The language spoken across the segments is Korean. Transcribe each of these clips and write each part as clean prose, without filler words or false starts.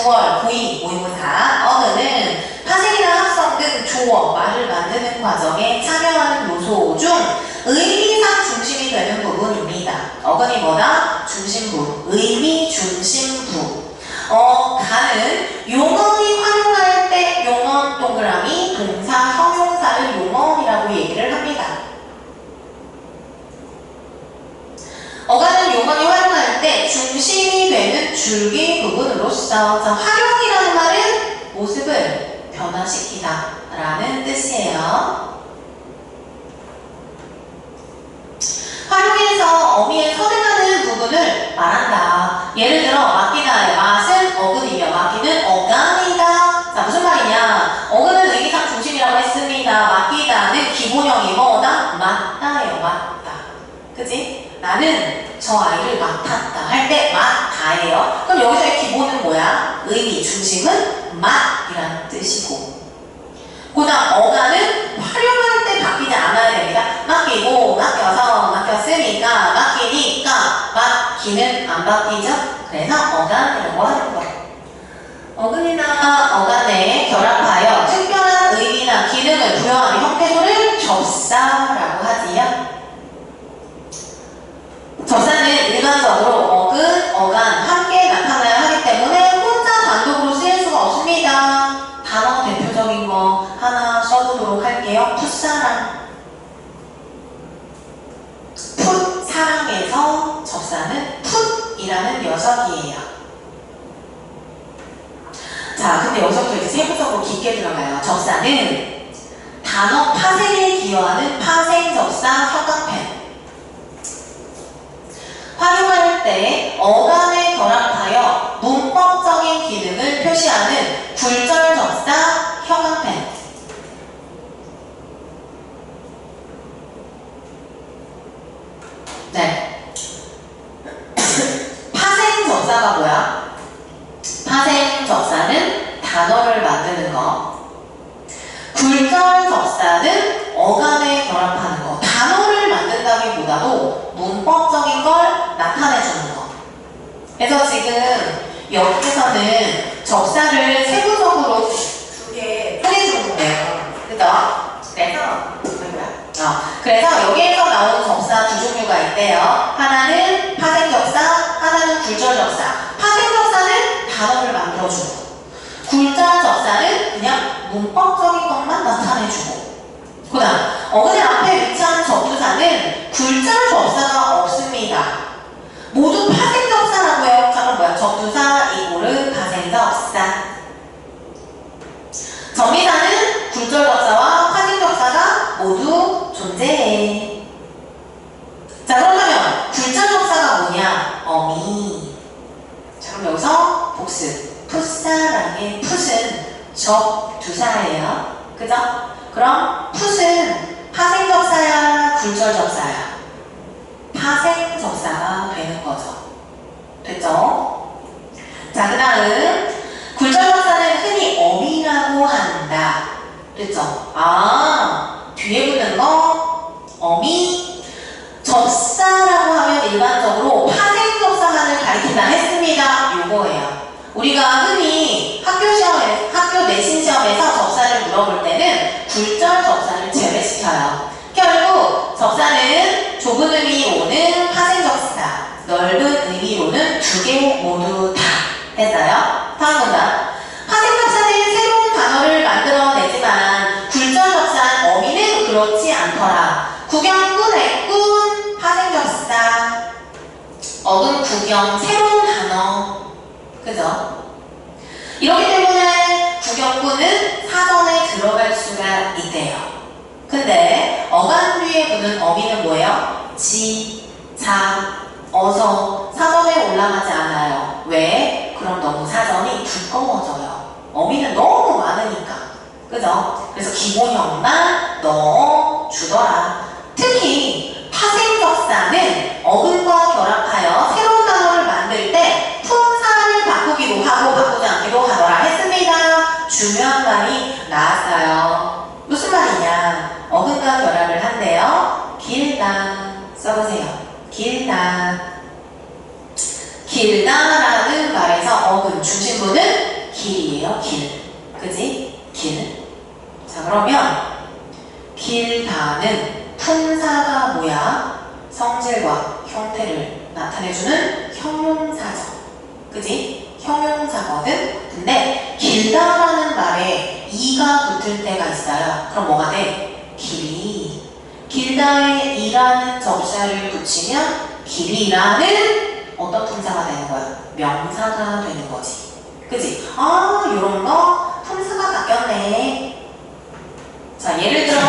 주어, 고의, 모의고사. 어근은 파생이나 합성 등 조어, 말을 만드는 과정에 참여하는 요소 중 의미상 중심이 되는 부분입니다. 어근이 뭐다? 중심부, 의미 중심부. 가는 용언이 활용할 때 용언 동그라미 동사, 형용사를 용언이라고 얘기를 합니다. 어간은 용언이 활용할 때 중심이 되는 줄기 부분으로서 활용이라는 말은 모습을 변화시키다 라는 뜻이에요. 활용해서 어미에 선행하는 부분을 말한다. 예를 들어 맡기다의 맛은 어근이며 맡기는 어간이다. 자, 무슨 말이냐? 어근은 의미상 중심이라고 했습니다. 맡기다는 기본형이 뭐다? 맡다예요. 맡다. 그치? 나는 저 아이를 맡았다 할 때 맡다예요. 그럼 여기서의 기본은 뭐야? 의미 중심은 맡이라는 뜻이고, 그 다음 어간은 활용할 때 바뀌지 않아야 됩니다. 맡기고, 맡겨서, 맡겼으니까, 맡기니까, 맡기는 안 바뀌죠? 그래서 어간이라고 하는 거예요. 어근이나 어간에 결합하여 특별한 의미나 기능을 부여하는 형태소를 접사라고 하지요. 접사는 일반적으로 어근, 어간 함께 나타나야 하기 때문에 혼자 단독으로 쓰일 수가 없습니다. 단어 대표적인 거 하나 써보도록 할게요. 풋사랑. 풋사랑에서 접사는 풋이라는 녀석이에요. 자, 근데 여기서부터 이제 세부적으로 깊게 들어가요. 접사는 단어 파생에 기여하는 파생 접사 협각펜. 활용할 때 어간에 결합하여 문법적인 기능을 표시하는 굴절 접사 형광펜. 네. 파생 접사가 뭐야? 파생 접사는 단어를 만드는 거. 굴절 접사는 어간에 결합하는 거. 단어를 만든다기보다도 문법적인 걸 나타내주는 거. 그래서 지금 여기서는 접사를 세부적으로 두 개 소개해주는 거예요. 그죠? 그래서 여기에서 나오는 접사 두 종류가 있대요. 하나는 파생 접사, 하나는 굴절 접사. 파생 접사는 단어를 만들어주는 거. 굴절 접사는 그냥 문법적인 것만 나타내주고, 그 다음 어근의 앞에 위치한 접두사는 굴절 접사가 없습니다. 모두 파생 접사라고 해요. 자, 그럼 뭐야? 접두사 이고르 파생 접사. 정의사는 굴절 접사와 파생 접사가 모두 존재해. 자, 그렇다면 굴절 접사가 뭐냐? 어미. 자, 그럼 여기서 복습. 풋사랑의 풋은 접두사예요. 그죠? 그럼 풋은 파생 접사야, 굴절 접사야? 파생 접사가 되는 거죠. 됐죠? 자, 그 다음 굴절 접사는 흔히 어미라고 한다. 됐죠? 뒤에 붙는 거 어미. 접사라고 하면 일반적으로 파생 접사만을 가리킨다 했습니다. 요거예요. 우리가 흔히 학교 내신 시험에서 접사를 물어볼 때는 굴절 접사를 제외시켜요. 결국 접사는 좁은 의미로는 파생 접사, 넓은 의미로는 두 개 모두 다 했어요. 다음 문장. 파생 접사는 새로운 단어를 만들어내지만 굴절 접사는 어미는 그렇지 않더라. 구경꾼의 꾼, 파생 접사. 어근 구경, 새로운 단어. 그죠? 이렇기 때문에 구경꾼은 사전에 들어갈 수가 있대요. 근데 어간 뒤에 붙는 어미는 뭐예요? 지, 자, 어서 사전에 올라가지 않아요. 왜? 그럼 너무 사전이 두꺼워져요. 어미는 너무 많으니까. 그죠? 그래서 기본형만 넣어주더라. 특히 파생접사는 어근과 결합하여 새로운 단어를 만들 때 품사를 바꾸기도 하고 바꾸지 않기도 하더라 했습니다. 중요한 말이 나왔어요. 무슨 말이냐? 어근과 결합을 한대요. 길다. 써보세요. 길다. 길다라는 말에서 어근 중심부는 길이에요. 길. 그지? 길. 자, 그러면 길다는 품사가 뭐야? 성질과 형태를 나타내주는 형용사죠. 그지? 형용사거든? 근데 길다라는 말에 이가 붙을 때가 있어요. 그럼 뭐가 돼? 길이. 길다에 이라는 접사를 붙이면 길이라는 어떤 품사가 되는 거야? 명사가 되는 거지. 그지? 아, 요런 거 품사가 바뀌었네. 자, 예를 들어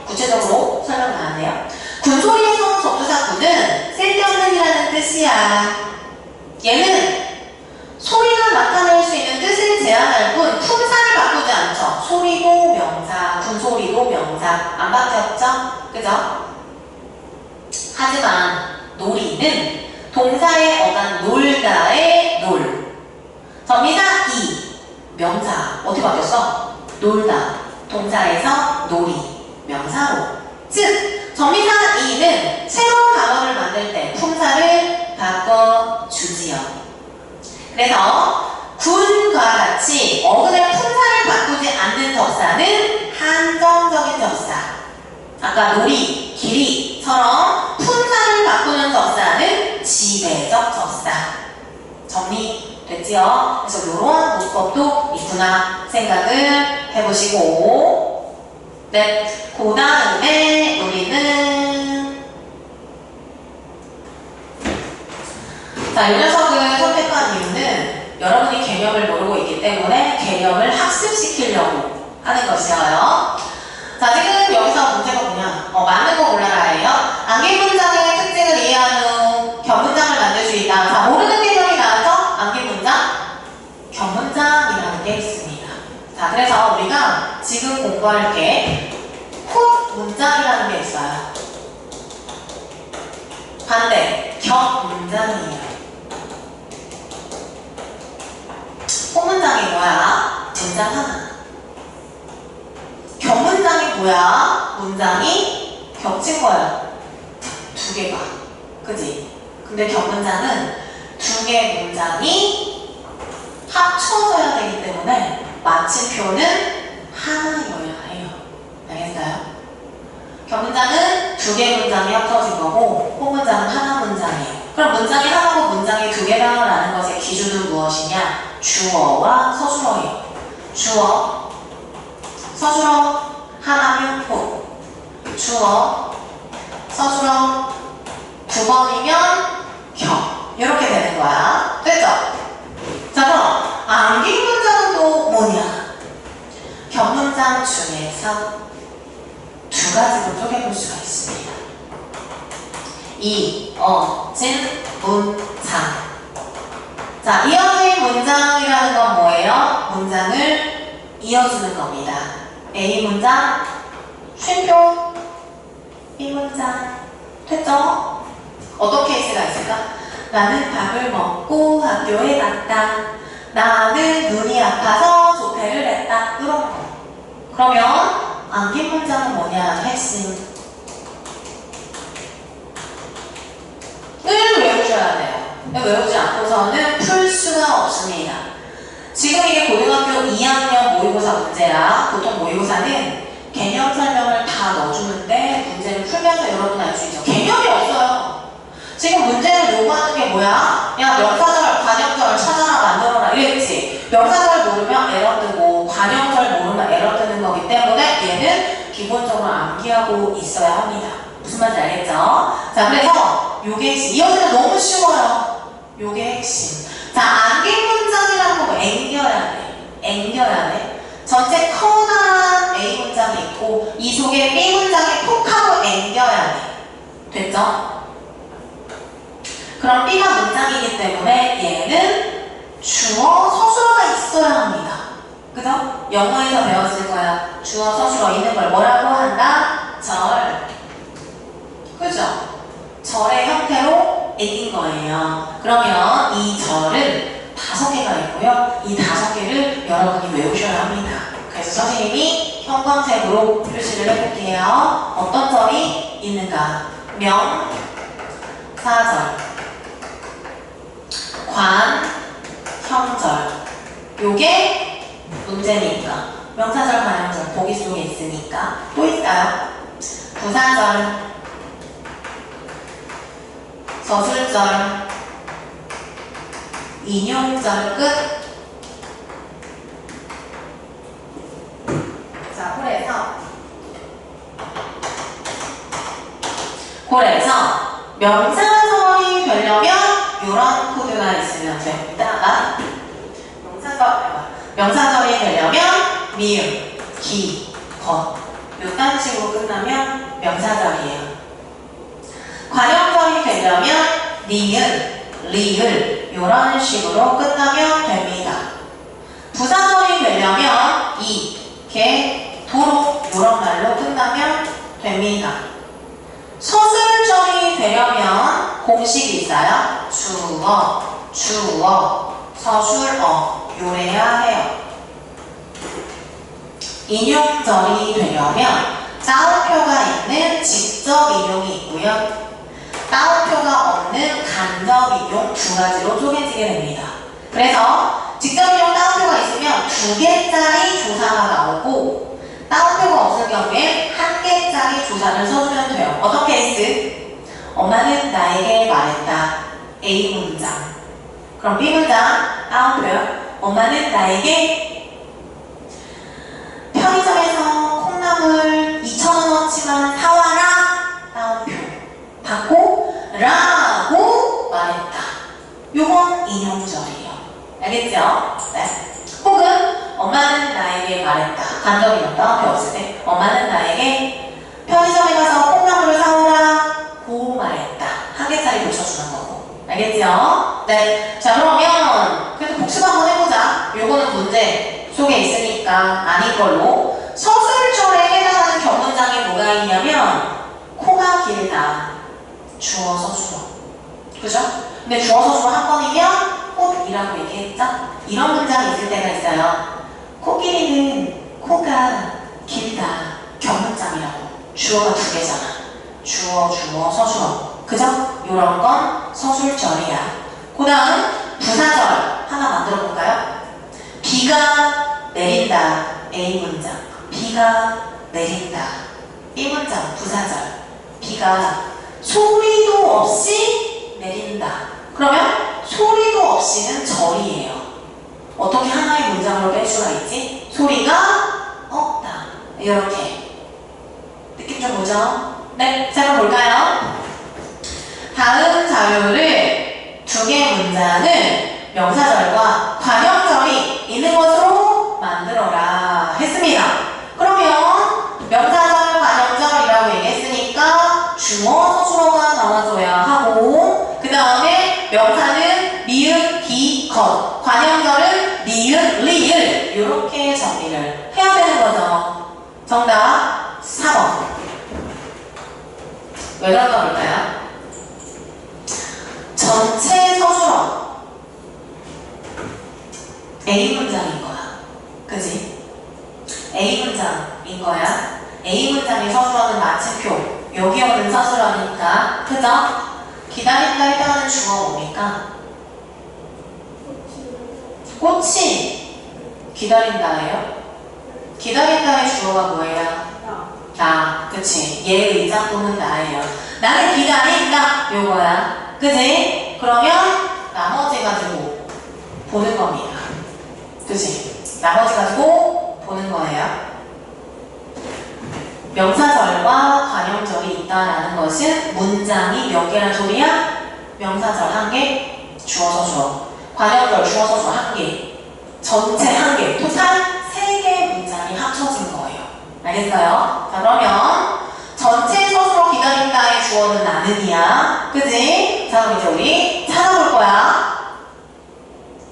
구체적으로 설명 나왔네요. 군소리에서 접두사 군은 쓸데없는 이라는 뜻이야. 얘는 소리가 나타낼 수 있는 뜻을 제한할 뿐 품사를 바꾸지 않죠. 소리도 명사, 군소리도 명사. 안 바뀌었죠? 그죠? 하지만 놀이는 동사의 어간 놀다의 놀. 전미사 이. 명사. 어떻게 바뀌었어? 놀다. 동사에서 놀이. 명사로. 즉, 전미사 이는 새로운 단어를 만들 때 품사를 바꿔주지요. 그래서 군과 같이 어근의 품사를 바꾸지 않는 접사는 한정적인 접사. 아까 놀이, 길이처럼 품사를 바꾸는 접사는 지배적 접사. 정리됐지요? 그래서 이러한 문법도 있구나 생각을 해보시고, 네, 그 다음에 우리는 자, 이 녀석을 선택한 이유는 여러분이 개념을 모르고 있기 때문에 개념을 학습시키려고 하는 것이어요. 자, 지금 여기서 문제가 뭐냐? 맞는 거 골라라예요. 암기 문장의 특징을 이해한 후 견문장을 만들 수 있다. 자, 모르는 개념이 나와서 암기 문장, 견문장이라는 게 있습니다. 자, 그래서 우리가 지금 공부할 게 혼 문장이라는 게 있어요. 반대, 격문장이에요. 혼문장이 뭐야? 문장 하나. 격문장이 뭐야? 문장이 겹친 거야. 두 개가. 그지? 근데 격문장은 두 개의 문장이 합쳐져야 되기 때문에 마침표는 하나여야 해요. 알겠어요? 격문장은 두 개의 문장이 합쳐진 거고 혼문장은 하나 문장이에요. 그럼 문장이 하나고 문장이 두 개라는 것의 기준은 무엇이냐? 주어와 서술어예요. 주어, 서술어, 하나면 호. 주어, 서술어, 두 번이면 격. 이렇게 되는 거야. 됐죠? 자, 그럼 암기 문장은 또 뭐냐? 격문장 중에서 두 가지로 쪼개볼 수가 있습니다. 이어진 문장. 자, 이어진 문장이라는 건 뭐예요? 문장을 이어주는 겁니다. A 문장, 쉼표, B 문장. 됐죠? 어떤 케이스가 있을까? 나는 밥을 먹고 학교에 갔다. 나는 눈이 아파서 조퇴를 했다. 이런 거. 그러면 암기 문장은 뭐냐? 핵심. 을 외우셔야 돼요. 외우지 않고서는 풀 수가 없습니다. 지금 이게 고등학교 2학년 모의고사 문제야. 보통 모의고사는 개념 설명을 다 넣어주는데 문제를 풀면서 여러분 알 수 있죠. 개념이 없어요. 지금 문제를 요구하는 게 뭐야? 야, 명사절, 관형절 찾아라, 만들어라 이랬지. 명사절 모르면 에러 뜨고 관형절 모르면 에러 뜨는 거기 때문에 얘는 기본적으로 암기하고 있어야 합니다. 무슨 말인지 알겠죠? 자, 그래서 요게 핵심. 이어지면 너무 쉬워요. 요게 핵심. 자, 암기 문장이라는 거 앵겨야 돼. 앵겨야 돼. 전체 커다란 A 문장이 있고 이 속에 B 문장이 콕 하고 앵겨야 돼. 됐죠? 그럼 B가 문장이기 때문에 얘는 주어, 서술어가 있어야 합니다. 그죠? 영어에서 배웠을 거야. 주어, 서술어 있는 걸 뭐라고 한다? 절. 그죠? 절의 형태로 이긴 거예요. 그러면 이 절은 5개가 있고요. 이 5개를 여러분이 외우셔야 합니다. 그래서 선생님이 형광색으로 표시를 해볼게요. 어떤 절이 있는가? 명, 사절, 관, 형절. 요게 문제니까. 명사절, 관형절 보기 속에 있으니까. 또 있어요. 부사절, 서술절, 인용절 끝. 자, 그래서 명사절이 되려면 이런 코드가 있으면 됩니다. 명사절이 되려면 미음, 기, 건 이딴 식으로 끝나면 명사절이에요. 관형절이 되려면 니은, 리을 이런 식으로 끝나면 됩니다. 부사절이 되려면 이, 개, 도로 이런 말로 끝나면 됩니다. 서술절이 되려면 공식이 있어요. 주어, 서술어 요래야 해요. 인용절이 되려면 따옴표가 있는 직접 인용이 있고요. 따옴표가 없는 간접 인용 두 가지로 쪼개지게 됩니다. 그래서 직접 인용 따옴표가 있으면 2개짜리 조사가 나오고 따옴표가 없을 경우에 1개짜리 조사를 써주면 돼요. 어떤 케이스? 엄마는 나에게 말했다. A 문장. 그럼 B 문장 따옴표요. 엄마는 나에게 편의점에서 콩나물 2,000원어치만 사와라. 따옴표. 받고 라고 말했다. 요건 인용절이에요. 알겠죠? 네. 혹은 엄마는 나에게 말했다. 간접인용 따옴표 없을 때 엄마는 나에게 편의점에 가서 콩나물을 사오라 고 말했다. 1개짜리 붙여주는 거고. 알겠죠? 네. 자, 그러면 그래도 복습 한번 해보자. 요거는 문제 속에 있으니까 아닌 걸로. 서술절에 해당하는 견문장이 뭐가 있냐면 코가 길다. 주어, 서술어. 그죠? 근데 주어, 서술어 한 번이면 꽃이라고 얘기했죠? 이런 문장이 있을 때가 있어요. 코끼리는 코가 길다. 견문장이라고. 주어가 2개잖아. 주어, 서술어. 그죠? 요런 건 서술절이야. 그 다음 부사절 하나 만들어 볼까요? 비가 내린다. A 문장. 비가 내린다. B 문장 부사절. 비가 소리도 없이 내린다. 그러면 소리도 없이는 절이에요. 어떻게 하나의 문장으로 뺄 수가 있지? 소리가 없다. 이렇게. 느낌 좀 오죠? 네, 자 그럼 볼까요? 다음 자료를 2개 문장을 명사절과 관형절이 있는 것으로 만들어라 했습니다. 그러면 명사절, 관형절이라고 얘기했으니까 주어, 서술어가 나와줘야 하고 그 다음에 명사는 미음, 기, 것 관형절은 니은, 리을 이렇게 정리를 해야 되는 거죠. 정답 4번. 왜 그런가 볼까요? 전체 서술어 A 문장인 거야. 그지? A 문장인 거야. A 문장의 서술어는 마침표. 여기 오는 서술어니까. 그죠? 기다린다 해당하는 주어 뭡니까? 꽃이 기다린다예요? 기다린다의 주어가 뭐예요? 나. 그치? 얘 의자 또는 나예요. 나를 기다린다 요거야. 그치? 그러면 나머지 가지고 보는 겁니다. 그치? 나머지 가지고 보는 거예요. 명사절과 관형절이 있다라는 것은 문장이 몇 개란 소리야? 명사절 1개, 주어, 서술어. 관형절, 주어, 서술어 1개. 전체 1개. 토탈 3개의 문장이 합쳐진 거예요. 알겠어요? 자, 그러면 전체 서술어 기다린다의 주어는 나는이야. 그치? 자, 그럼 이제 우리 찾아볼 거야.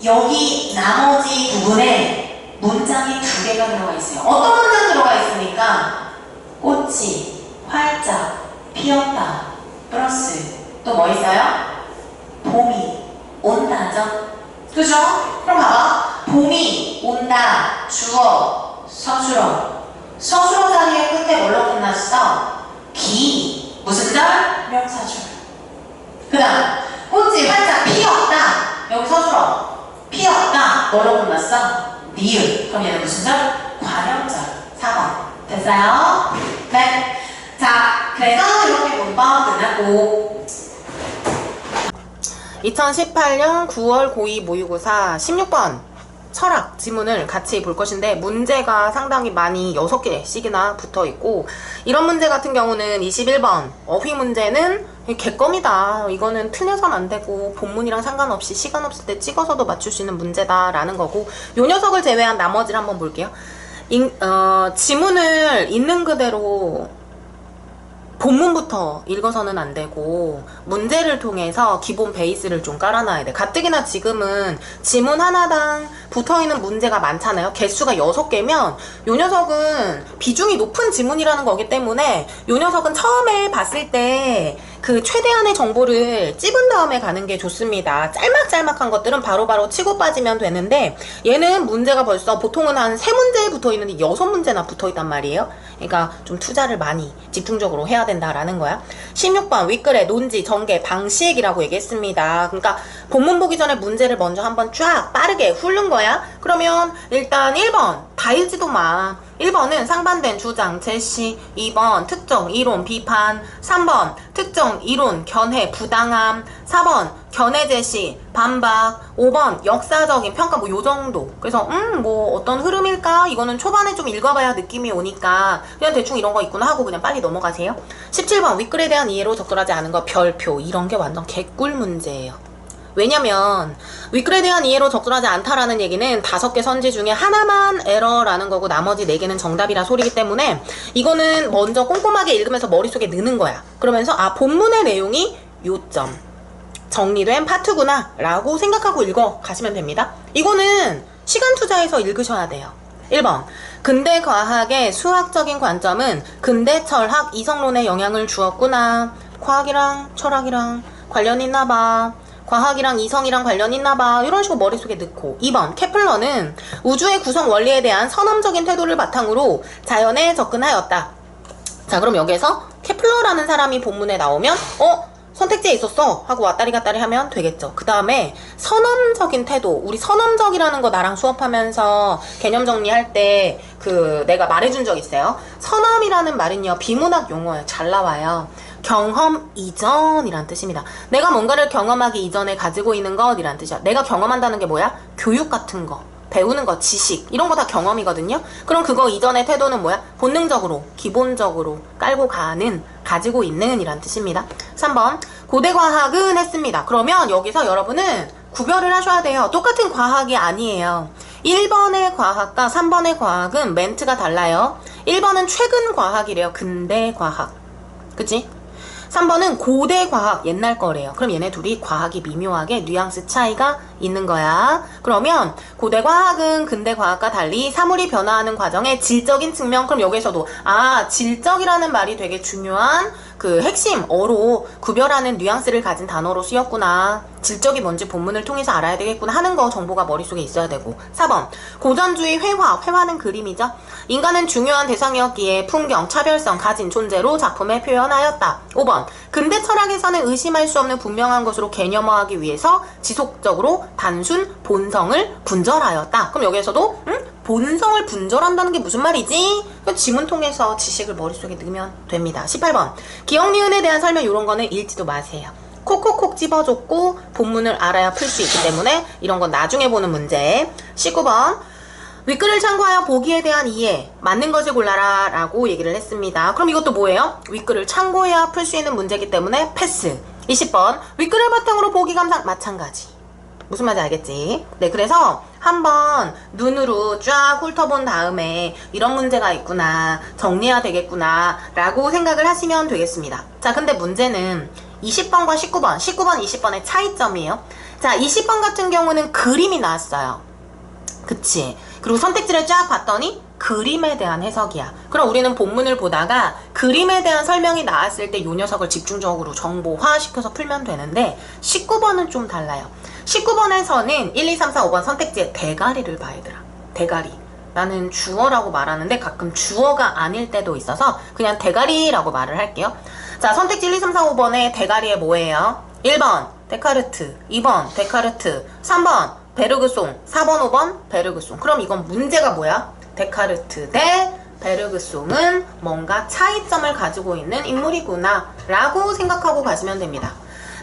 여기 나머지 부분에 문장이 2개가 들어가 있어요. 어떤 문장 들어가 있습니까? 꽃이 활짝 피었다. 플러스 또 뭐 있어요? 봄이 온다죠? 그죠? 그럼 봐봐. 봄이 온다. 주어, 서술어. 서술어 자리에 끝에 뭘로 끝났어? 기. 무슨 절? 명사절. 그 다음 꽃이 활짝 피었다. 여기 서술어. 피었다. 뭘로 끝났어? 니은. 그럼 얘는 무슨 절? 관형절. 4번. 됐어요? 네. 자, 그래서 이렇게 문법 끝났고 2018년 9월 고2 모의고사 16번 철학 지문을 같이 볼 것인데 문제가 상당히 많이 6개씩이나 붙어있고 이런 문제 같은 경우는 21번 어휘 문제는 개껌이다. 이거는 틀려선 안 되고 본문이랑 상관없이 시간 없을 때 찍어서도 맞출 수 있는 문제다 라는 거고 요 녀석을 제외한 나머지를 한번 볼게요. 지문을 있는 그대로 본문부터 읽어서는 안 되고 문제를 통해서 기본 베이스를 좀 깔아놔야 돼. 가뜩이나 지금은 지문 하나당 붙어있는 문제가 많잖아요. 개수가 6개면 요 녀석은 비중이 높은 지문이라는 거기 때문에 요 녀석은 처음에 봤을 때 그 최대한의 정보를 찝은 다음에 가는 게 좋습니다. 짤막짤막한 것들은 바로바로 치고 빠지면 되는데 얘는 문제가 벌써 보통은 한 3문제에 붙어있는데 6문제나 붙어있단 말이에요. 그러니까 좀 투자를 많이 집중적으로 해야 된다라는 거야. 16번 윗글에 논지, 전개, 방식이라고 얘기했습니다. 그러니까 본문 보기 전에 문제를 먼저 한번 쫙 빠르게 훑는 거야. 그러면 일단 1번 다 읽지도 마. 1번은 상반된 주장, 제시. 2번 특정, 이론, 비판. 3번 특정, 이론, 견해, 부당함. 4번 견해 제시, 반박. 5번 역사적인 평가 뭐 요정도. 그래서 뭐 어떤 흐름일까? 이거는 초반에 좀 읽어봐야 느낌이 오니까 그냥 대충 이런 거 있구나 하고 그냥 빨리 넘어가세요. 17번 윗글에 대한 이해로 적절하지 않은 거 별표. 이런 게 완전 개꿀 문제예요. 왜냐면 윗글에 대한 이해로 적절하지 않다라는 얘기는 5개 선지 중에 하나만 에러라는 거고 나머지 4개는 정답이라 소리기 때문에 이거는 먼저 꼼꼼하게 읽으면서 머릿속에 넣는 거야. 그러면서 아 본문의 내용이 요점 정리된 파트구나 라고 생각하고 읽어 가시면 됩니다. 이거는 시간 투자해서 읽으셔야 돼요. 1번 근대 과학의 수학적인 관점은 근대 철학 이성론에 영향을 주었구나. 과학이랑 철학이랑 관련 있나봐. 과학이랑 이성이랑 관련 있나봐. 이런 식으로 머릿속에 넣고. 2번 케플러는 우주의 구성 원리에 대한 선험적인 태도를 바탕으로 자연에 접근하였다. 자 그럼 여기에서 케플러라는 사람이 본문에 나오면 선택지에 있었어 하고 왔다리 갔다리 하면 되겠죠. 그 다음에 선험적인 태도. 우리 선험적이라는 거 나랑 수업하면서 개념 정리할 때 내가 말해준 적 있어요. 선험이라는 말은요 비문학 용어예요. 잘 나와요. 경험 이전이란 뜻입니다. 내가 뭔가를 경험하기 이전에 가지고 있는 것이란 뜻이야. 내가 경험한다는 게 뭐야? 교육 같은 거, 배우는 거, 지식 이런 거 다 경험이거든요. 그럼 그거 이전의 태도는 뭐야? 본능적으로, 기본적으로 깔고 가는, 가지고 있는 이란 뜻입니다. 3번 고대 과학은 했습니다. 그러면 여기서 여러분은 구별을 하셔야 돼요. 똑같은 과학이 아니에요. 1번의 과학과 3번의 과학은 멘트가 달라요. 1번은 최근 과학이래요. 근대 과학. 그치? 3번은 고대 과학, 옛날 거래요. 그럼 얘네 둘이 과학이 미묘하게 뉘앙스 차이가 있는 거야. 그러면 고대 과학은 근대 과학과 달리 사물이 변화하는 과정의 질적인 측면. 그럼 여기서도 질적이라는 말이 되게 중요한 핵심 어로 구별하는 뉘앙스를 가진 단어로 쓰였구나. 질적이 뭔지 본문을 통해서 알아야 되겠구나 하는 거 정보가 머릿속에 있어야 되고. 4번 고전주의 회화는 그림이죠. 인간은 중요한 대상이었기에 풍경, 차별성 가진 존재로 작품에 표현하였다. 5번 근대 철학에서는 의심할 수 없는 분명한 것으로 개념화하기 위해서 지속적으로 단순 본성을 분절하였다. 그럼 여기에서도 본성을 분절한다는 게 무슨 말이지? 지문 통해서 지식을 머릿속에 넣으면 됩니다. 18번 기억 니은에 대한 설명 이런 거는 읽지도 마세요. 콕콕콕 집어줬고 본문을 알아야 풀 수 있기 때문에 이런 건 나중에 보는 문제. 19번 윗글을 참고하여 보기에 대한 이해 맞는 것을 골라라 라고 얘기를 했습니다. 그럼 이것도 뭐예요? 윗글을 참고해야 풀 수 있는 문제이기 때문에 패스. 20번 윗글을 바탕으로 보기 감상 마찬가지. 무슨 말인지 알겠지? 네, 그래서 한번 눈으로 쫙 훑어본 다음에 이런 문제가 있구나, 정리해야 되겠구나 라고 생각을 하시면 되겠습니다. 자, 근데 문제는 20번과 19번, 20번의 차이점이에요. 자, 20번 같은 경우는 그림이 나왔어요. 그치? 그리고 선택지를 쫙 봤더니 그림에 대한 해석이야. 그럼 우리는 본문을 보다가 그림에 대한 설명이 나왔을 때 이 녀석을 집중적으로 정보화시켜서 풀면 되는데 19번은 좀 달라요. 19번에서는 1, 2, 3, 4, 5번 선택지에 대가리를 봐야 되더라. 대가리. 나는 주어라고 말하는데 가끔 주어가 아닐 때도 있어서 그냥 대가리라고 말을 할게요. 자, 선택지 1, 2, 3, 4, 5번의 대가리에 뭐예요? 1번 데카르트, 2번 데카르트, 3번 베르그송. 4번, 5번 베르그송. 그럼 이건 문제가 뭐야? 데카르트 대 베르그송은 뭔가 차이점을 가지고 있는 인물이구나 라고 생각하고 가시면 됩니다.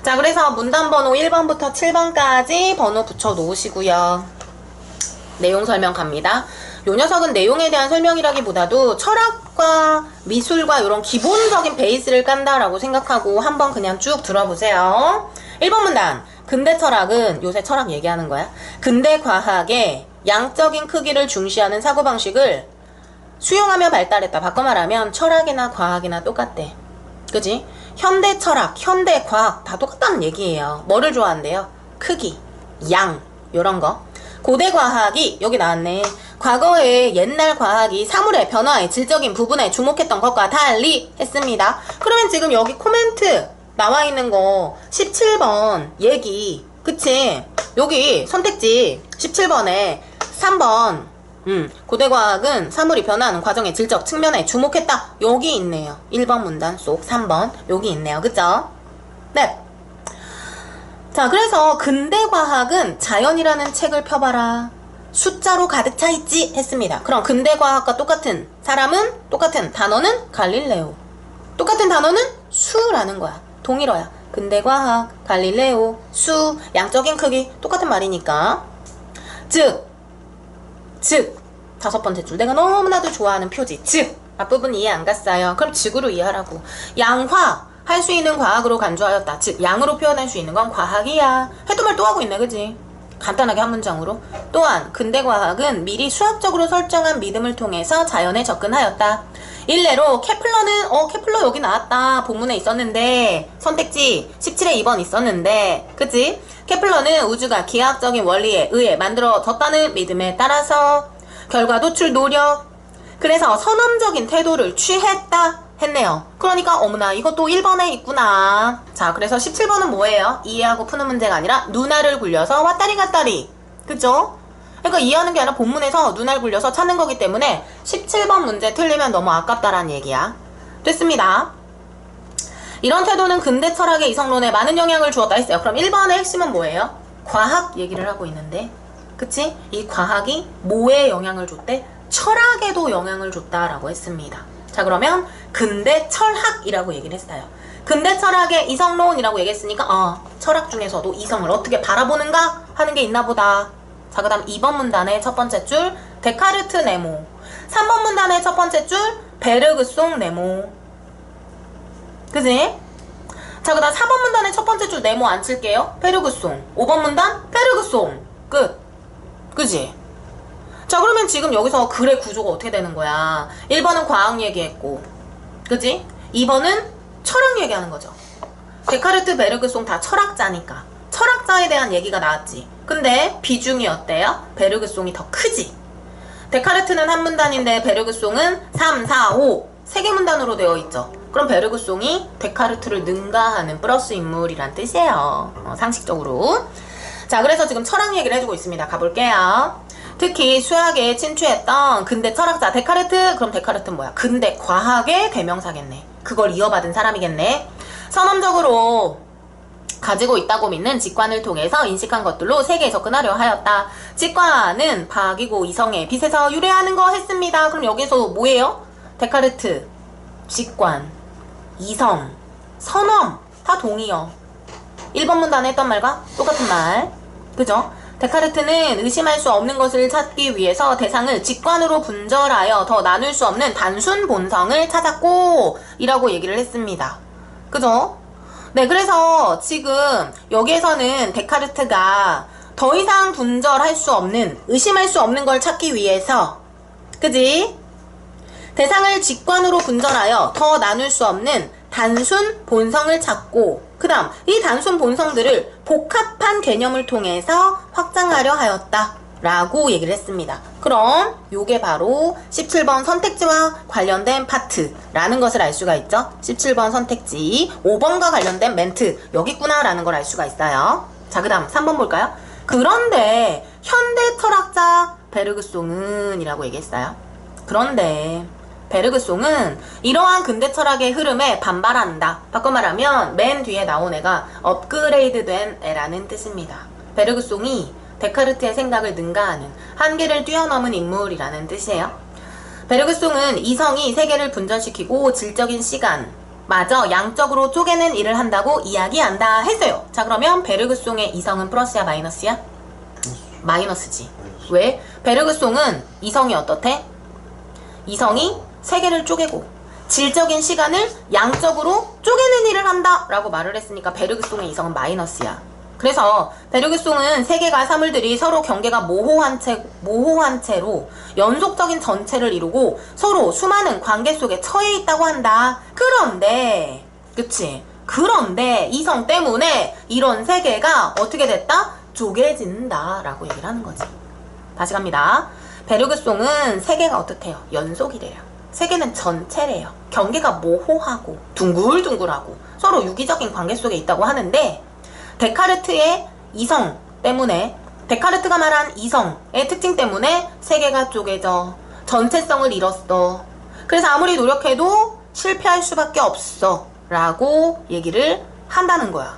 자, 그래서 문단 번호 1번부터 7번까지 번호 붙여 놓으시고요. 내용 설명 갑니다. 요 녀석은 내용에 대한 설명이라기보다도 철학과 미술과 이런 기본적인 베이스를 깐다라고 생각하고 한번 그냥 쭉 들어보세요. 1번 문단. 근대 철학은, 요새 철학 얘기하는 거야. 근대 과학의 양적인 크기를 중시하는 사고방식을 수용하며 발달했다. 바꿔 말하면 철학이나 과학이나 똑같대. 그지? 현대 철학, 현대 과학 다 똑같다는 얘기예요. 뭐를 좋아한대요? 크기, 양, 요런 거. 고대 과학이 여기 나왔네. 과거의 옛날 과학이 사물의 변화의 질적인 부분에 주목했던 것과 달리 했습니다. 그러면 지금 여기 코멘트 나와 있는 거 17번 얘기, 그치? 여기 선택지 17번에 3번 고대 과학은 사물이 변화하는 과정의 질적 측면에 주목했다. 여기 있네요. 1번 문단 속 3번 여기 있네요. 그쵸? 네. 자, 그래서 근대 과학은 자연이라는 책을 펴봐라. 숫자로 가득 차 있지 했습니다. 그럼 근대 과학과 똑같은 사람은, 똑같은 단어는 갈릴레오. 똑같은 단어는 수라는 거야. 동일어야. 근대 과학, 갈릴레오, 수, 양적인 크기 똑같은 말이니까. 즉 다섯 번째 줄. 내가 너무나도 좋아하는 표지. 즉 앞부분 이해 안 갔어요. 그럼 즉으로 이해하라고. 양화 할 수 있는 과학으로 간주하였다. 즉 양으로 표현할 수 있는 건 과학이야. 해도 말 또 하고 있네. 그지? 간단하게 한 문장으로. 또한 근대 과학은 미리 수학적으로 설정한 믿음을 통해서 자연에 접근하였다. 일례로 케플러는 케플러 여기 나왔다. 본문에 있었는데 선택지 17에 2번 있었는데, 그치? 케플러는 우주가 기하학적인 원리에 의해 만들어졌다는 믿음에 따라서 결과 도출 노력, 그래서 선험적인 태도를 취했다 했네요. 그러니까 어머나 이것도 1번에 있구나. 자, 그래서 17번은 뭐예요? 이해하고 푸는 문제가 아니라 눈알을 굴려서 왔다리 갔다리. 그죠? 그러니까 이해하는 게 아니라 본문에서 눈알 굴려서 찾는 거기 때문에 17번 문제 틀리면 너무 아깝다라는 얘기야. 됐습니다. 이런 태도는 근대 철학의 이성론에 많은 영향을 주었다 했어요. 그럼 1번의 핵심은 뭐예요? 과학 얘기를 하고 있는데, 그치? 이 과학이 뭐에 영향을 줬대? 철학에도 영향을 줬다라고 했습니다. 자, 그러면 근대 철학이라고 얘기를 했어요. 근대 철학의 이성론이라고 얘기했으니까 철학 중에서도 이성을 어떻게 바라보는가 하는 게 있나 보다. 자, 그 다음 2번 문단의 첫 번째 줄 데카르트 네모, 3번 문단의 첫 번째 줄 베르그송 네모. 그지? 자, 그 다음 4번 문단의 첫 번째 줄 네모 안 칠게요. 베르그송. 5번 문단 베르그송. 끝. 그지? 자, 그러면 지금 여기서 글의 구조가 어떻게 되는 거야? 1번은 과학 얘기했고, 그지? 2번은 철학 얘기하는 거죠. 데카르트, 베르그송 다 철학자니까 철학자에 대한 얘기가 나왔지. 근데 비중이 어때요? 베르그송이 더 크지. 데카르트는 한 문단인데 베르그송은 3, 4, 5 세 개 문단으로 되어 있죠. 그럼 베르그송이 데카르트를 능가하는 플러스 인물이란 뜻이에요. 상식적으로. 자, 그래서 지금 철학 얘기를 해주고 있습니다. 가볼게요. 특히 수학에 침투했던 근대 철학자 데카르트. 그럼 데카르트는 뭐야? 근대 과학의 대명사겠네. 그걸 이어받은 사람이겠네. 선험적으로 가지고 있다고 믿는 직관을 통해서 인식한 것들로 세계에 접근하려 하였다. 직관은 과학이고 이성의 빛에서 유래하는 거 했습니다. 그럼 여기서 뭐예요? 데카르트, 직관, 이성, 선험 다 동의어. 1번 문단에 했던 말과 똑같은 말. 그죠? 데카르트는 의심할 수 없는 것을 찾기 위해서 대상을 직관으로 분절하여 더 나눌 수 없는 단순 본성을 찾았고 이라고 얘기를 했습니다. 그죠? 네, 그래서 지금 여기에서는 데카르트가 더 이상 분절할 수 없는, 의심할 수 없는 걸 찾기 위해서, 그지? 대상을 직관으로 분절하여 더 나눌 수 없는 단순 본성을 찾고, 그 다음 이 단순 본성들을 복합한 개념을 통해서 확장하려 하였다 라고 얘기를 했습니다. 그럼 요게 바로 17번 선택지와 관련된 파트라는 것을 알 수가 있죠. 17번 선택지 5번과 관련된 멘트 여기 있구나 라는 걸 알 수가 있어요. 자, 그 다음 3번 볼까요? 그런데 현대 철학자 베르그송은 이라고 얘기했어요. 그런데 베르그송은 이러한 근대 철학의 흐름에 반발한다. 바꿔 말하면 맨 뒤에 나온 애가 업그레이드된 애라는 뜻입니다. 베르그송이 데카르트의 생각을 능가하는 한계를 뛰어넘은 인물이라는 뜻이에요. 베르그송은 이성이 세계를 분절시키고 질적인 시간 마저 양적으로 쪼개는 일을 한다고 이야기한다 했어요. 자, 그러면 베르그송의 이성은 플러스야 마이너스야? 마이너스지. 왜? 베르그송은 이성이 어떻대? 이성이 세계를 쪼개고 질적인 시간을 양적으로 쪼개는 일을 한다 라고 말을 했으니까 베르그송의 이성은 마이너스야. 그래서 베르그송은 세계가 사물들이 서로 경계가 모호한 채로 연속적인 전체를 이루고 서로 수많은 관계 속에 처해 있다고 한다. 그런데 그치? 그런데 이성 때문에 이런 세계가 어떻게 됐다? 쪼개진다 라고 얘기를 하는 거지. 다시 갑니다. 베르그송은 세계가 어떻대요? 연속이래요. 세계는 전체래요. 경계가 모호하고 둥글둥글하고 서로 유기적인 관계 속에 있다고 하는데 데카르트의 이성 때문에 데카르트가 말한 이성의 특징 때문에 세계가 쪼개져 전체성을 잃었어. 그래서 아무리 노력해도 실패할 수밖에 없어 라고 얘기를 한다는 거야.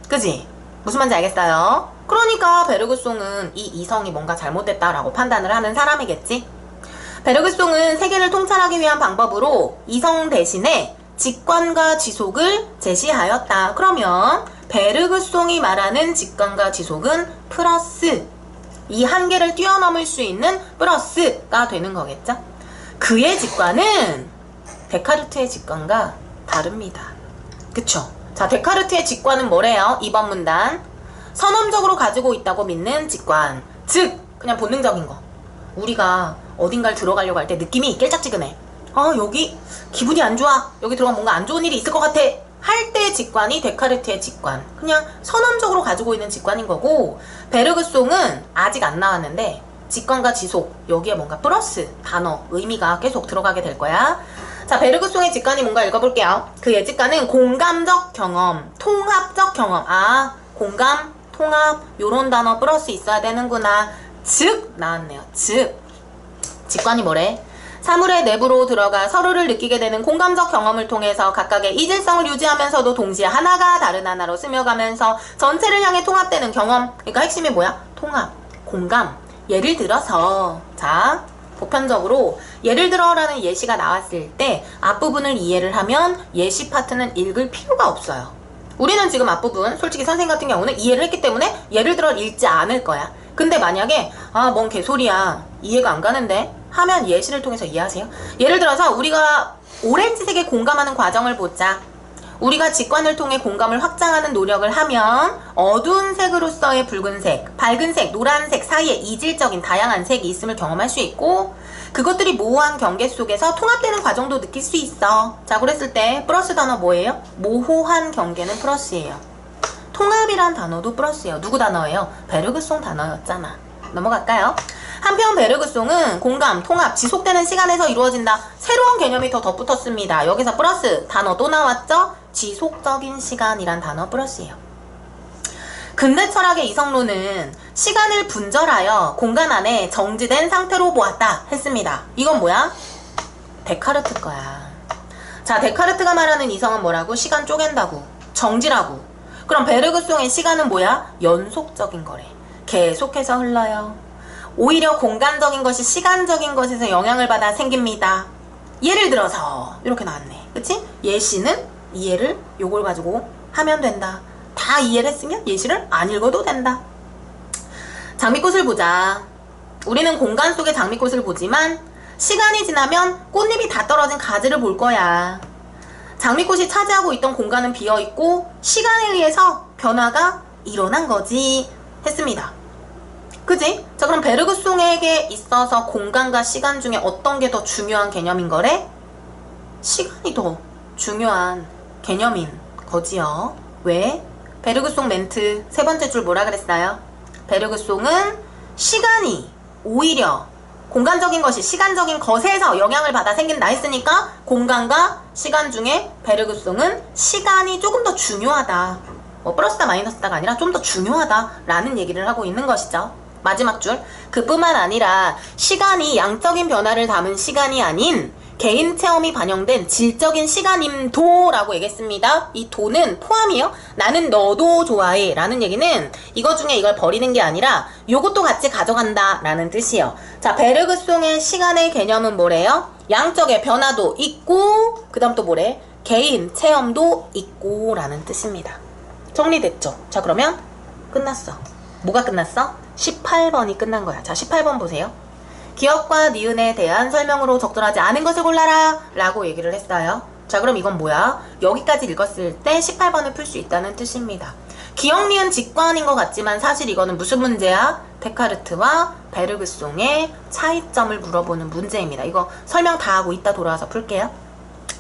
그지? 무슨 말인지 알겠어요? 그러니까 베르그송은 이 이성이 뭔가 잘못됐다라고 판단을 하는 사람이겠지? 베르그송은 세계를 통찰하기 위한 방법으로 이성 대신에 직관과 지속을 제시하였다. 그러면 베르그송이 말하는 직관과 지속은 플러스, 이 한계를 뛰어넘을 수 있는 플러스가 되는 거겠죠? 그의 직관은 데카르트의 직관과 다릅니다. 그쵸? 자, 데카르트의 직관은 뭐래요? 2번 문단. 선험적으로 가지고 있다고 믿는 직관. 즉, 그냥 본능적인 거. 우리가 어딘가를 들어가려고 할 때 느낌이 깨짝지근해. 여기 기분이 안 좋아. 여기 들어가면 뭔가 안 좋은 일이 있을 것 같아. 할 때의 직관이 데카르트의 직관. 그냥 선험적으로 가지고 있는 직관인 거고, 베르그송은 아직 안 나왔는데 직관과 지속, 여기에 뭔가 플러스 단어, 의미가 계속 들어가게 될 거야. 자, 베르그송의 직관이 뭔가 읽어볼게요. 그의 직관은 공감적 경험, 통합적 경험. 공감, 통합, 요런 단어 플러스 있어야 되는구나. 즉 나왔네요. 즉 직관이 뭐래? 사물의 내부로 들어가 서로를 느끼게 되는 공감적 경험을 통해서 각각의 이질성을 유지하면서도 동시에 하나가 다른 하나로 스며가면서 전체를 향해 통합되는 경험. 그러니까 핵심이 뭐야? 통합, 공감. 예를 들어서 자, 보편적으로 예를 들어라는 예시가 나왔을 때 앞부분을 이해를 하면 예시 파트는 읽을 필요가 없어요. 우리는 지금 앞부분 솔직히 선생님 같은 경우는 이해를 했기 때문에 예를 들어 읽지 않을 거야. 근데 만약에 뭔 개소리야 이해가 안 가는데 하면 예시를 통해서 이해하세요. 예를 들어서 우리가 오렌지색에 공감하는 과정을 보자. 우리가 직관을 통해 공감을 확장하는 노력을 하면 어두운 색으로서의 붉은색, 밝은색, 노란색 사이에 이질적인 다양한 색이 있음을 경험할 수 있고 그것들이 모호한 경계 속에서 통합되는 과정도 느낄 수 있어. 자, 그랬을 때 플러스 단어 뭐예요? 모호한 경계는 플러스예요. 통합이란 단어도 플러스예요. 누구 단어예요? 베르그송 단어였잖아. 넘어갈까요? 한편 베르그송은 공감, 통합, 지속되는 시간에서 이루어진다. 새로운 개념이 더 덧붙었습니다. 여기서 플러스 단어 또 나왔죠? 지속적인 시간이란 단어 플러스예요. 근대 철학의 이성론은 시간을 분절하여 공간 안에 정지된 상태로 보았다 했습니다. 이건 뭐야? 데카르트 거야. 자, 데카르트가 말하는 이성은 뭐라고? 시간 쪼갠다고, 정지라고. 그럼 베르그송의 시간은 뭐야? 연속적인 거래. 계속해서 흘러요. 오히려 공간적인 것이 시간적인 것에서 영향을 받아 생깁니다. 예를 들어서 이렇게 나왔네. 그치? 예시는 이해를 요걸 가지고 하면 된다. 다 이해를 했으면 예시를 안 읽어도 된다. 장미꽃을 보자. 우리는 공간 속의 장미꽃을 보지만 시간이 지나면 꽃잎이 다 떨어진 가지를 볼 거야. 장미꽃이 차지하고 있던 공간은 비어있고 시간에 의해서 변화가 일어난 거지 했습니다. 그지? 자, 그럼 베르그송에게 있어서 공간과 시간 중에 어떤 게 더 중요한 개념인 거래? 시간이 더 중요한 개념인 거지요. 왜? 베르그송 멘트 세 번째 줄 뭐라 그랬어요? 베르그송은 시간이 오히려 공간적인 것이 시간적인 것에서 영향을 받아 생긴다 했으니까 공간과 시간 중에 베르그송은 시간이 조금 더 중요하다. 뭐 플러스다 마이너스다가 아니라 좀 더 중요하다라는 얘기를 하고 있는 것이죠. 마지막 줄. 그뿐만 아니라 시간이 양적인 변화를 담은 시간이 아닌 개인 체험이 반영된 질적인 시간임도라고 얘기했습니다. 이 도는 포함이요. 나는 너도 좋아해 라는 얘기는 이거 중에 이걸 버리는 게 아니라 요것도 같이 가져간다 라는 뜻이에요. 자, 베르그송의 시간의 개념은 뭐래요? 양적의 변화도 있고 그 다음 또 뭐래? 개인 체험도 있고 라는 뜻입니다. 정리됐죠? 자, 그러면 끝났어. 뭐가 끝났어? 18번이 끝난 거야. 자, 18번 보세요. 기억과 니은에 대한 설명으로 적절하지 않은 것을 골라라 라고 얘기를 했어요. 자, 그럼 이건 뭐야? 여기까지 읽었을 때 18번을 풀 수 있다는 뜻입니다. 기억, 니은, 직관인 것 같지만 사실 이거는 무슨 문제야? 데카르트와 베르그송의 차이점을 물어보는 문제입니다. 이거 설명 다 하고 이따 돌아와서 풀게요.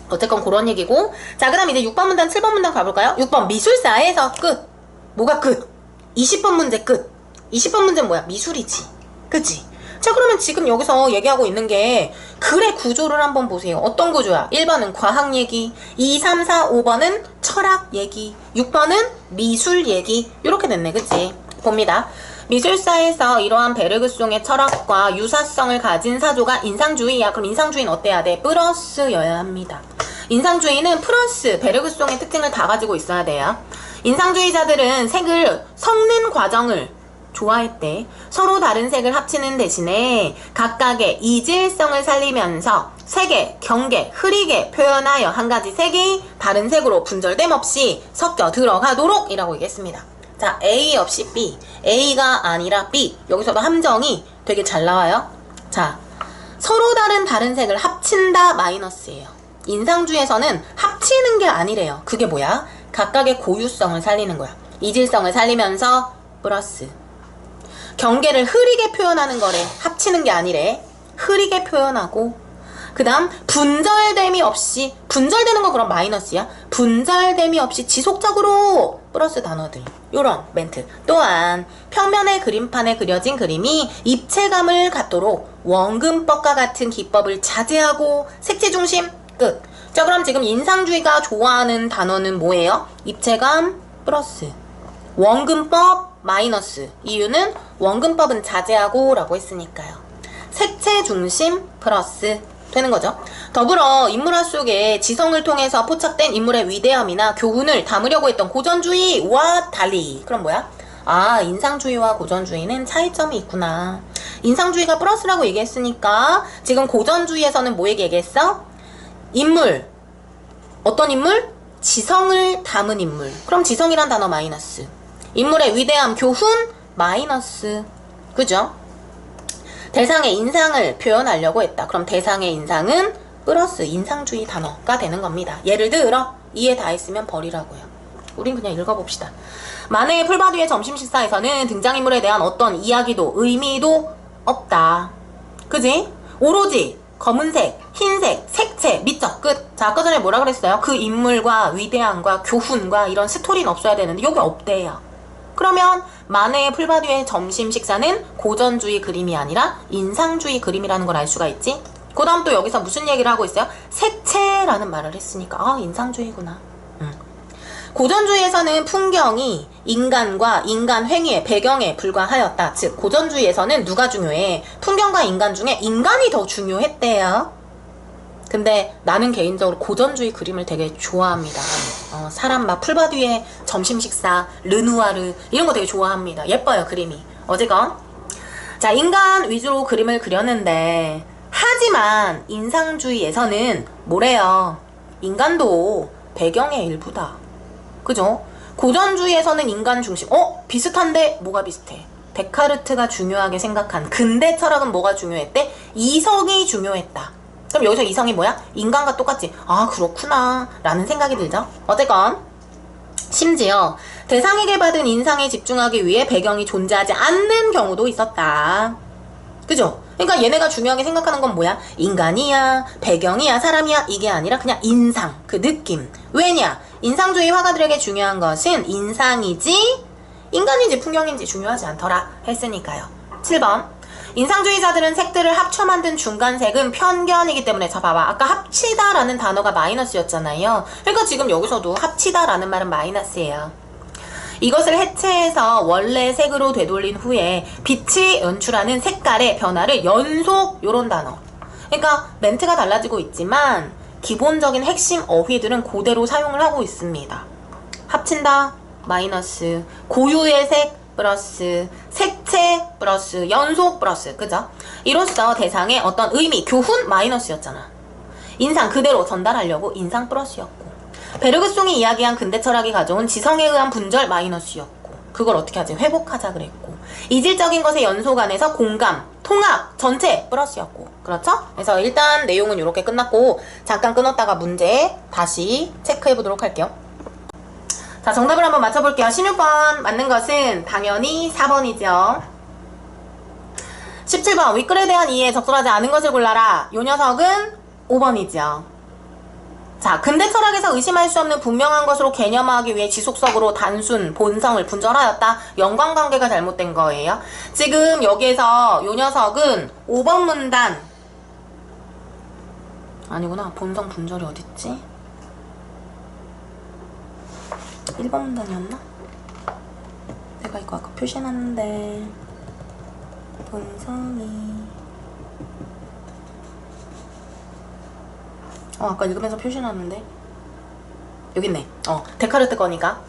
어쨌건 그런 얘기고. 자, 그 다음 이제 6번 문단, 7번 문단 가볼까요? 6번 미술사에서 끝. 뭐가 끝? 20번 문제 끝. 20번 문제는 뭐야? 미술이지. 그치? 자, 그러면 지금 여기서 얘기하고 있는 게 글의 구조를 한번 보세요. 어떤 구조야? 1번은 과학 얘기, 2, 3, 4, 5번은 철학 얘기, 6번은 미술 얘기. 이렇게 됐네. 그치? 봅니다. 미술사에서 이러한 베르그송의 철학과 유사성을 가진 사조가 인상주의야. 그럼 인상주의는 어때야 돼? 플러스여야 합니다. 인상주의는 플러스 베르그송의 특징을 다 가지고 있어야 돼요. 인상주의자들은 색을 섞는 과정을 좋아했대. 서로 다른 색을 합치는 대신에 각각의 이질성을 살리면서 색의 경계, 흐리게 표현하여 한 가지 색이 다른 색으로 분절됨 없이 섞여 들어가도록 이라고 얘기했습니다. 자, A 없이 B, A가 아니라 B. 여기서도 함정이 되게 잘 나와요. 자, 서로 다른 색을 합친다 마이너스예요. 인상주의에서는 합치는 게 아니래요. 그게 뭐야? 각각의 고유성을 살리는 거야. 이질성을 살리면서 플러스. 경계를 흐리게 표현하는 거래. 합치는 게 아니래. 흐리게 표현하고 그 다음 분절됨이 없이, 분절되는 거 그럼 마이너스야. 분절됨이 없이 지속적으로 플러스 단어들. 요런 멘트. 또한 평면의 그림판에 그려진 그림이 입체감을 갖도록 원근법과 같은 기법을 자제하고 색채 중심 끝. 자, 그럼 지금 인상주의가 좋아하는 단어는 뭐예요? 입체감 플러스 원근법 마이너스. 이유는 원근법은 자제하고 라고 했으니까요. 색채 중심 플러스 되는 거죠. 더불어 인물화 속에 지성을 통해서 포착된 인물의 위대함이나 교훈을 담으려고 했던 고전주의와 달리. 그럼 뭐야? 아, 인상주의와 고전주의는 차이점이 있구나. 인상주의가 플러스라고 얘기했으니까 지금 고전주의에서는 뭐 얘기했어? 인물. 어떤 인물? 지성을 담은 인물. 그럼 지성이란 단어 마이너스. 인물의 위대함, 교훈 마이너스. 그죠? 대상의 인상을 표현하려고 했다. 그럼 대상의 인상은 플러스 인상주의 단어가 되는 겁니다. 예를 들어 이해 다 했으면 버리라고요. 우린 그냥 읽어봅시다. 만해의 풀바디의 점심 식사에서는 등장인물에 대한 어떤 이야기도 의미도 없다. 그지? 오로지 검은색, 흰색, 색채, 미적 끝. 자, 아까 전에 뭐라 그랬어요? 그 인물과 위대함과 교훈과 이런 스토리는 없어야 되는데 여기 없대요. 그러면 만해의 풀바디의 점심 식사는 고전주의 그림이 아니라 인상주의 그림이라는 걸 알 수가 있지. 그 다음 또 여기서 무슨 얘기를 하고 있어요? 색채라는 말을 했으니까 아, 인상주의구나. 고전주의에서는 풍경이 인간과 인간 행위의 배경에 불과하였다. 즉 고전주의에서는 누가 중요해? 풍경과 인간 중에 인간이 더 중요했대요. 근데 나는 개인적으로 고전주의 그림을 되게 좋아합니다. 사람 막 풀바디의 점심 식사, 르누아르 이런 거 되게 좋아합니다. 예뻐요, 그림이. 어쨌건 자, 인간 위주로 그림을 그렸는데 하지만 인상주의에서는 뭐래요? 인간도 배경의 일부다. 그죠? 고전주의에서는 인간 중심. 비슷한데 뭐가 비슷해? 데카르트가 중요하게 생각한 근대 철학은 뭐가 중요했대? 이성이 중요했다. 그럼 여기서 이성이 뭐야? 인간과 똑같지. 아, 그렇구나 라는 생각이 들죠. 어쨌건 심지어 대상에게 받은 인상에 집중하기 위해 배경이 존재하지 않는 경우도 있었다. 그죠? 그러니까 얘네가 중요하게 생각하는 건 뭐야? 인간이야, 배경이야, 사람이야 이게 아니라 그냥 인상, 그 느낌. 왜냐? 인상주의 화가들에게 중요한 것은 인상이지 인간인지 풍경인지 중요하지 않더라 했으니까요. 7번 인상주의자들은 색들을 합쳐 만든 중간색은 편견이기 때문에. 자, 봐봐. 아까 합치다 라는 단어가 마이너스였잖아요. 그러니까 지금 여기서도 합치다 라는 말은 마이너스예요. 이것을 해체해서 원래 색으로 되돌린 후에 빛이 연출하는 색깔의 변화를 연속, 요런 단어. 그러니까 멘트가 달라지고 있지만 기본적인 핵심 어휘들은 그대로 사용을 하고 있습니다. 합친다 마이너스, 고유의 색 플러스, 색채 플러스, 연속 플러스, 그죠? 이로써 대상의 어떤 의미, 교훈 마이너스였잖아. 인상 그대로 전달하려고 인상 플러스였고, 베르그송이 이야기한 근대 철학이 가져온 지성에 의한 분절 마이너스였고, 그걸 어떻게 하지? 회복하자 그랬고, 이질적인 것의 연속 안에서 공감, 통합, 전체 플러스였고, 그렇죠? 그래서 일단 내용은 이렇게 끝났고, 잠깐 끊었다가 문제 다시 체크해 보도록 할게요. 자, 정답을 한번 맞춰볼게요. 16번 맞는 것은 당연히 4번이죠. 17번 윗글에 대한 이해에 적절하지 않은 것을 골라라. 요 녀석은 5번이죠. 자, 근대 철학에서 의심할 수 없는 분명한 것으로 개념화하기 위해 지속적으로 단순, 본성을 분절하였다. 연관관계가 잘못된 거예요. 지금 여기에서 요 녀석은 5번 문단 아니구나. 본성 분절이 어딨지? 1번 문단이었나? 내가 이거 아까 표시해놨는데 본성이 아까 읽으면서 표시해놨는데 여기 있네. 데카르트 거니까.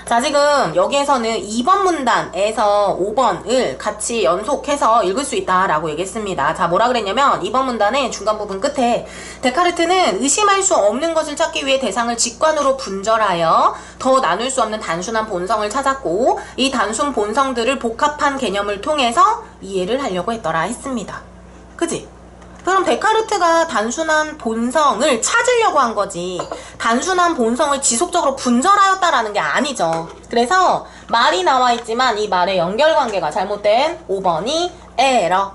자, 지금 여기에서는 2번 문단에서 5번을 같이 연속해서 읽을 수 있다라고 얘기했습니다. 자, 뭐라 그랬냐면 2번 문단의 중간 부분 끝에 데카르트는 의심할 수 없는 것을 찾기 위해 대상을 직관으로 분절하여 더 나눌 수 없는 단순한 본성을 찾았고, 이 단순 본성들을 복합한 개념을 통해서 이해를 하려고 했더라 했습니다. 그지? 그럼 데카르트가 단순한 본성을 찾으려고 한 거지, 단순한 본성을 지속적으로 분절하였다라는 게 아니죠. 그래서 말이 나와 있지만 이 말의 연결관계가 잘못된 5번이 에러.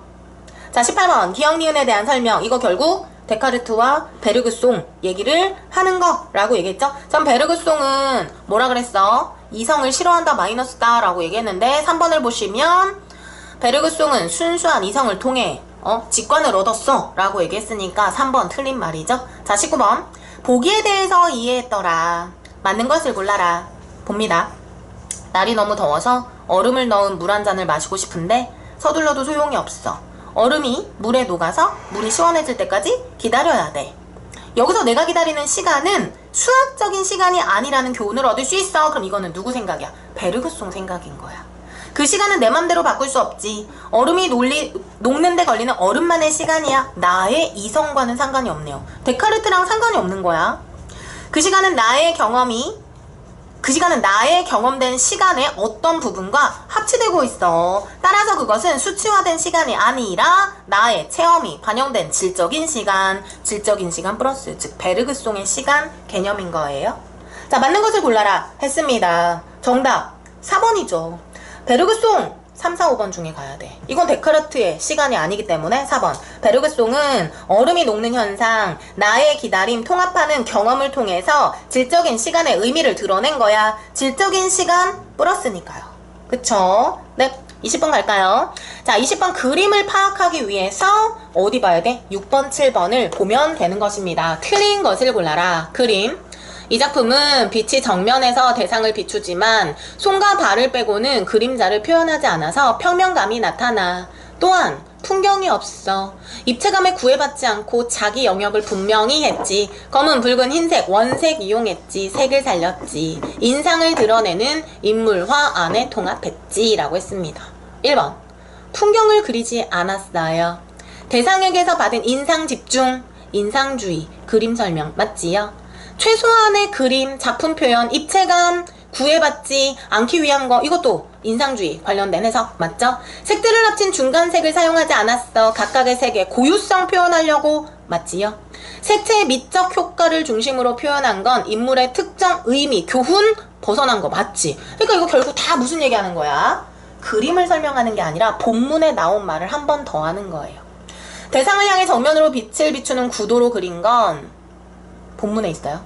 자, 18번 기억 니은에 대한 설명. 이거 결국 데카르트와 베르그송 얘기를 하는 거라고 얘기했죠. 전 베르그송은 뭐라 그랬어? 이성을 싫어한다 마이너스다 라고 얘기했는데, 3번을 보시면 베르그송은 순수한 이성을 통해 직관을 얻었어 라고 얘기했으니까 3번 틀린 말이죠. 자, 19번 보기에 대해서 이해했더라. 맞는 것을 골라라. 봅니다. 날이 너무 더워서 얼음을 넣은 물 한 잔을 마시고 싶은데 서둘러도 소용이 없어. 얼음이 물에 녹아서 물이 시원해질 때까지 기다려야 돼. 여기서 내가 기다리는 시간은 수학적인 시간이 아니라는 교훈을 얻을 수 있어. 그럼 이거는 누구 생각이야? 베르그송 생각인 거야. 그 시간은 내 맘대로 바꿀 수 없지. 얼음이 녹는데 걸리는 얼음만의 시간이야. 나의 이성과는 상관이 없네요. 데카르트랑 상관이 없는 거야. 그 시간은 나의 경험된 시간의 어떤 부분과 합치되고 있어. 따라서 그것은 수치화된 시간이 아니라 나의 체험이 반영된 질적인 시간 플러스, 즉 베르그송의 시간 개념인 거예요. 자, 맞는 것을 골라라 했습니다. 정답 4번이죠. 베르그송 3, 4, 5번 중에 가야 돼. 이건 데카르트의 시간이 아니기 때문에 4번. 베르그송은 얼음이 녹는 현상, 나의 기다림, 통합하는 경험을 통해서 질적인 시간의 의미를 드러낸 거야. 질적인 시간 플러스니까요. 그쵸? 네, 20번 갈까요? 자, 20번 그림을 파악하기 위해서 어디 봐야 돼? 6번, 7번을 보면 되는 것입니다. 틀린 것을 골라라. 그림. 이 작품은 빛이 정면에서 대상을 비추지만 손과 발을 빼고는 그림자를 표현하지 않아서 평면감이 나타나. 또한 풍경이 없어. 입체감에 구애받지 않고 자기 영역을 분명히 했지. 검은, 붉은, 흰색, 원색 이용했지. 색을 살렸지. 인상을 드러내는 인물화 안에 통합했지 라고 했습니다. 1번 풍경을 그리지 않았어요. 대상에게서 받은 인상 집중, 인상주의, 그림 설명 맞지요? 최소한의 그림, 작품 표현, 입체감 구애받지 않기 위한 거, 이것도 인상주의 관련된 해석 맞죠? 색들을 합친 중간색을 사용하지 않았어. 각각의 색의 고유성 표현하려고 맞지요? 색채의 미적 효과를 중심으로 표현한 건 인물의 특정 의미, 교훈 벗어난 거 맞지? 그러니까 이거 결국 다 무슨 얘기하는 거야? 그림을 설명하는 게 아니라 본문에 나온 말을 한 번 더 하는 거예요. 대상을 향해 정면으로 빛을 비추는 구도로 그린 건 본문에 있어요?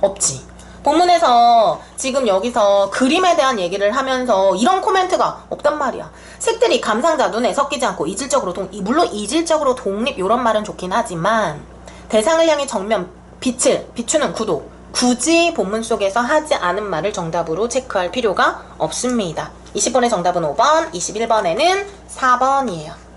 없지. 본문에서 지금 여기서 그림에 대한 얘기를 하면서 이런 코멘트가 없단 말이야. 색들이 감상자 눈에 섞이지 않고 물론 이질적으로 독립 이런 말은 좋긴 하지만 대상을 향해 정면 빛을 비추는 구도, 굳이 본문 속에서 하지 않은 말을 정답으로 체크할 필요가 없습니다. 20번의 정답은 5번, 21번에는 4번이에요.